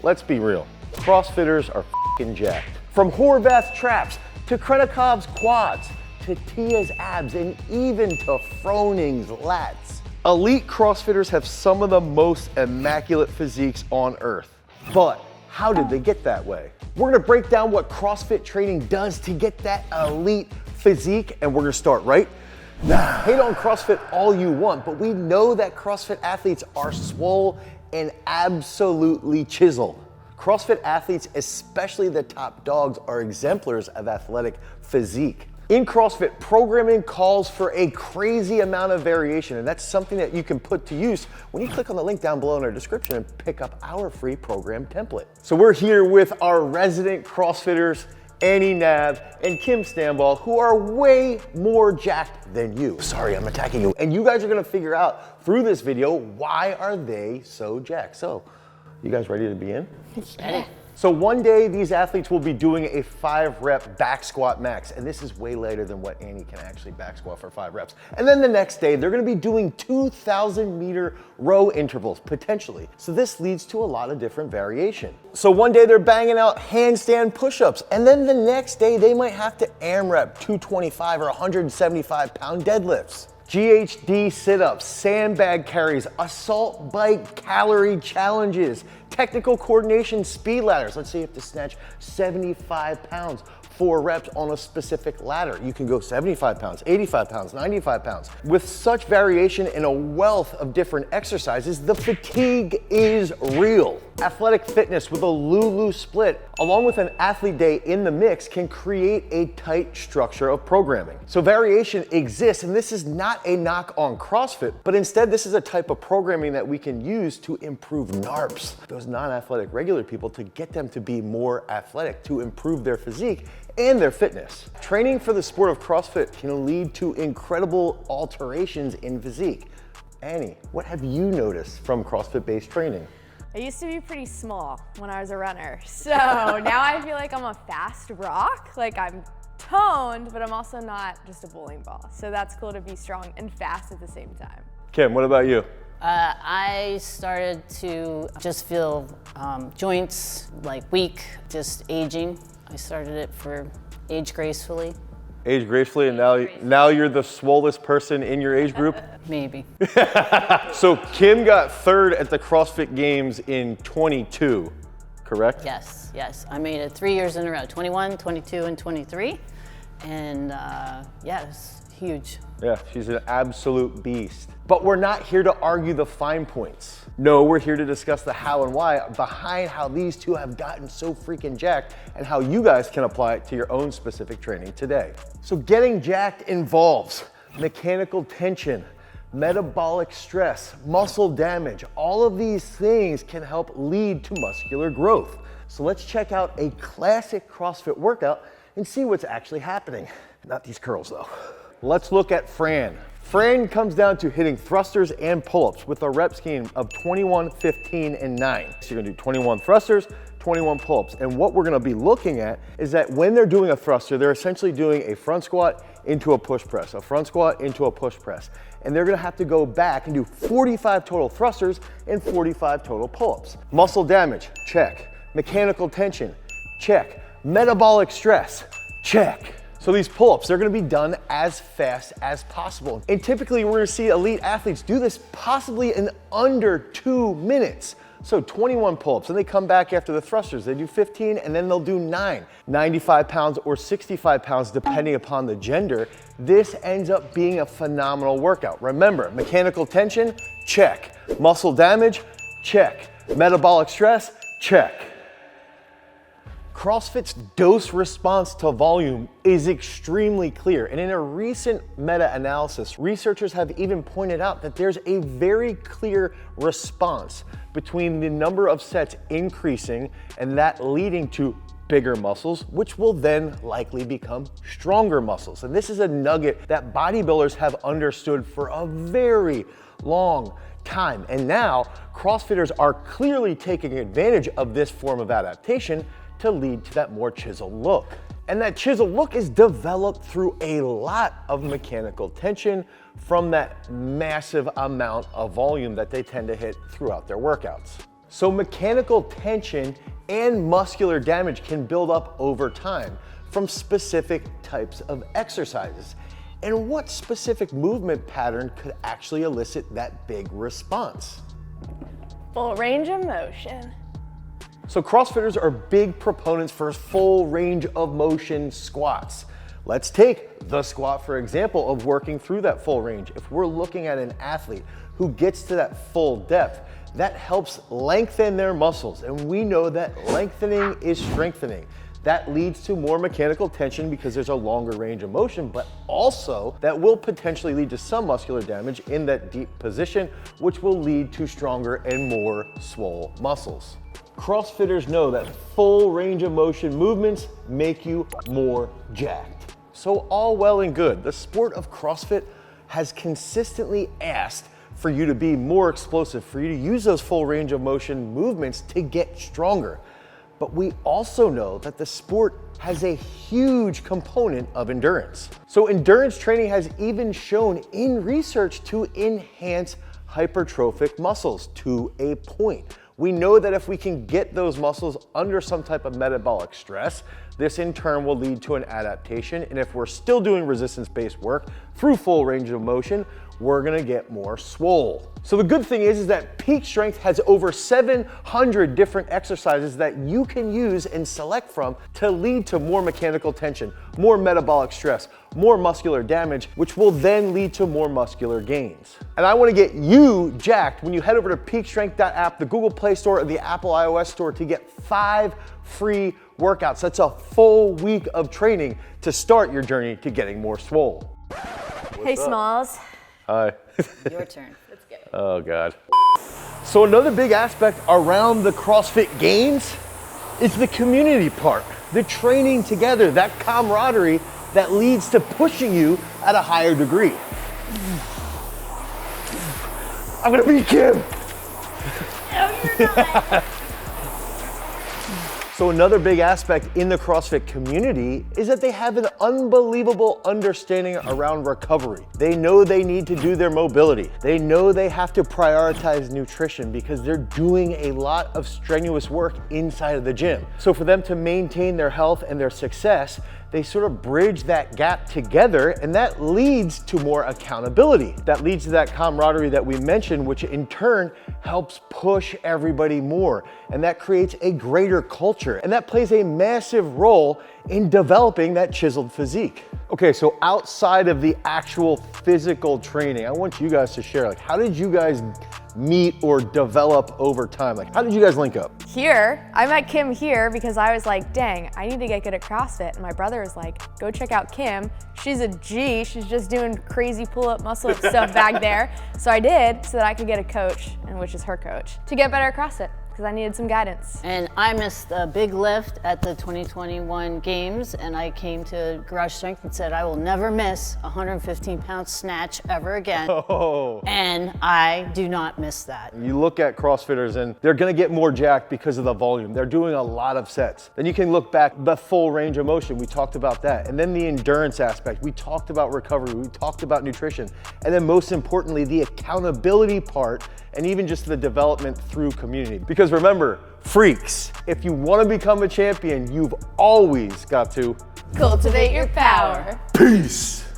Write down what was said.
let's be real. CrossFitters are f***ing jacked. From Horvath's traps, to Krenikov's quads, to Tia's abs, and even to Froning's lats. Elite CrossFitters have some of the most immaculate physiques on earth. But how did they get that way? We're gonna break down what CrossFit training does to get that elite physique, and we're gonna start right now. Hate on CrossFit all you want, but we know that CrossFit athletes are swole and absolutely chiseled. CrossFit athletes, especially the top dogs, are exemplars of athletic physique. In CrossFit, programming calls for a crazy amount of variation, and that's something that you can put to use when you click on the link down below in our description and pick up our free program template. So we're here with our resident CrossFitters, Annie Nav and Kim Stanball, who are way more jacked than you. Sorry, I'm attacking you. And you guys are gonna figure out through this video, why are they so jacked? So, you guys ready to begin? Ready. So one day, these athletes will be doing a 5-rep back squat max, and this is way later than what Annie can actually back squat for 5 reps. And then the next day, they're gonna be doing 2,000-meter row intervals, potentially. So this leads to a lot of different variation. So one day, they're banging out handstand push-ups, and then the next day, they might have to AMRAP 225 or 175-pound deadlifts. GHD sit-ups, sandbag carries, assault bike calorie challenges, technical coordination speed ladders. Let's say you have to snatch 75 pounds, 4 reps on a specific ladder. You can go 75 pounds, 85 pounds, 95 pounds. With such variation in a wealth of different exercises, the fatigue is real. Athletic fitness with a Lulu split, along with an athlete day in the mix, can create a tight structure of programming. So variation exists, and this is not a knock on CrossFit, but instead this is a type of programming that we can use to improve NARPs, those non-athletic regular people, to get them to be more athletic, to improve their physique and their fitness. Training for the sport of CrossFit can lead to incredible alterations in physique. Annie, what have you noticed from CrossFit-based training? I used to be pretty small when I was a runner. So now I feel like I'm a fast rock. Like I'm toned, but I'm also not just a bowling ball. So that's cool to be strong and fast at the same time. Kim, what about you? I started to just feel joints like weak, just aging. I started it for age gracefully. Age gracefully, and now you're the swollest person in your age group? Maybe. So Kim got 3rd at the CrossFit Games in 22, correct? Yes, yes. I made it 3 years in a row, 21, 22, and 23. And yeah, it's huge. Yeah, she's an absolute beast. But we're not here to argue the fine points. No, we're here to discuss the how and why behind how these two have gotten so freaking jacked and how you guys can apply it to your own specific training today. So getting jacked involves mechanical tension, metabolic stress, muscle damage. All of these things can help lead to muscular growth. So let's check out a classic CrossFit workout and see what's actually happening. Not these curls though. Let's look at Fran. Fran comes down to hitting thrusters and pull-ups with a rep scheme of 21, 15, and 9. So you're gonna do 21 thrusters, 21 pull-ups. And what we're gonna be looking at is that when they're doing a thruster, they're essentially doing a front squat into a push press, a front squat into a push press. And they're gonna have to go back and do 45 total thrusters and 45 total pull-ups. Muscle damage, check. Mechanical tension, check. Metabolic stress, check. So these pull-ups, they're gonna be done as fast as possible. And typically we're gonna see elite athletes do this possibly in under 2 minutes. So 21 pull-ups, and they come back after the thrusters. They do 15, and then they'll do 9. 95 pounds or 65 pounds, depending upon the gender. This ends up being a phenomenal workout. Remember, mechanical tension, check. Muscle damage, check. Metabolic stress, check. CrossFit's dose response to volume is extremely clear. And in a recent meta-analysis, researchers have even pointed out that there's a very clear response between the number of sets increasing and that leading to bigger muscles, which will then likely become stronger muscles. And this is a nugget that bodybuilders have understood for a very long time. And now CrossFitters are clearly taking advantage of this form of adaptation to lead to that more chiseled look. And that chiseled look is developed through a lot of mechanical tension from that massive amount of volume that they tend to hit throughout their workouts. So mechanical tension and muscular damage can build up over time from specific types of exercises. And what specific movement pattern could actually elicit that big response? Full range of motion. So CrossFitters are big proponents for full range of motion squats. Let's take the squat for example of working through that full range. If we're looking at an athlete who gets to that full depth, that helps lengthen their muscles. And we know that lengthening is strengthening. That leads to more mechanical tension because there's a longer range of motion, but also that will potentially lead to some muscular damage in that deep position, which will lead to stronger and more swole muscles. CrossFitters know that full range of motion movements make you more jacked. So all well and good, the sport of CrossFit has consistently asked for you to be more explosive, for you to use those full range of motion movements to get stronger. But we also know that the sport has a huge component of endurance. So endurance training has even shown in research to enhance hypertrophic muscles to a point. We know that if we can get those muscles under some type of metabolic stress, this in turn will lead to an adaptation. And if we're still doing resistance-based work through full range of motion, we're gonna get more swole. So the good thing is that Peak Strength has over 700 different exercises that you can use and select from to lead to more mechanical tension, more metabolic stress, more muscular damage, which will then lead to more muscular gains. And I wanna get you jacked when you head over to peakstrength.app, the Google Play Store, or the Apple iOS Store to get 5 free workouts. That's a full week of training to start your journey to getting more swole. Hey, Smalls. Hi. Your turn. Let's go. Oh God. So another big aspect around the CrossFit Games is the community part, the training together, that camaraderie that leads to pushing you at a higher degree. I'm gonna beat Kim. No, you're not. So another big aspect in the CrossFit community is that they have an unbelievable understanding around recovery. They know they need to do their mobility. They know they have to prioritize nutrition because they're doing a lot of strenuous work inside of the gym. So for them to maintain their health and their success, they sort of bridge that gap together, and that leads to more accountability. That leads to that camaraderie that we mentioned, which in turn helps push everybody more. And that creates a greater culture. And that plays a massive role in developing that chiseled physique. Okay, so outside of the actual physical training, I want you guys to share, like, how did you guys meet or develop over time? Like, how did you guys link up? Here, I met Kim here because I was like, dang, I need to get good at CrossFit. And my brother was like, go check out Kim. She's a G, she's just doing crazy pull-up, muscle-up stuff back there. So I did so that I could get a coach, and which is her coach, to get better at CrossFit because I needed some guidance. And I missed a big lift at the 2021 Games, and I came to Garage Strength and said, I will never miss a 115-pound snatch ever again. Oh. And I do not miss that. You look at CrossFitters and they're gonna get more jacked because of the volume. They're doing a lot of sets. Then you can look back, the full range of motion, we talked about that. And then the endurance aspect, we talked about recovery, we talked about nutrition. And then most importantly, the accountability part, and even just the development through community. Because remember, freaks, if you wanna become a champion, you've always got to Cultivate your power. peace.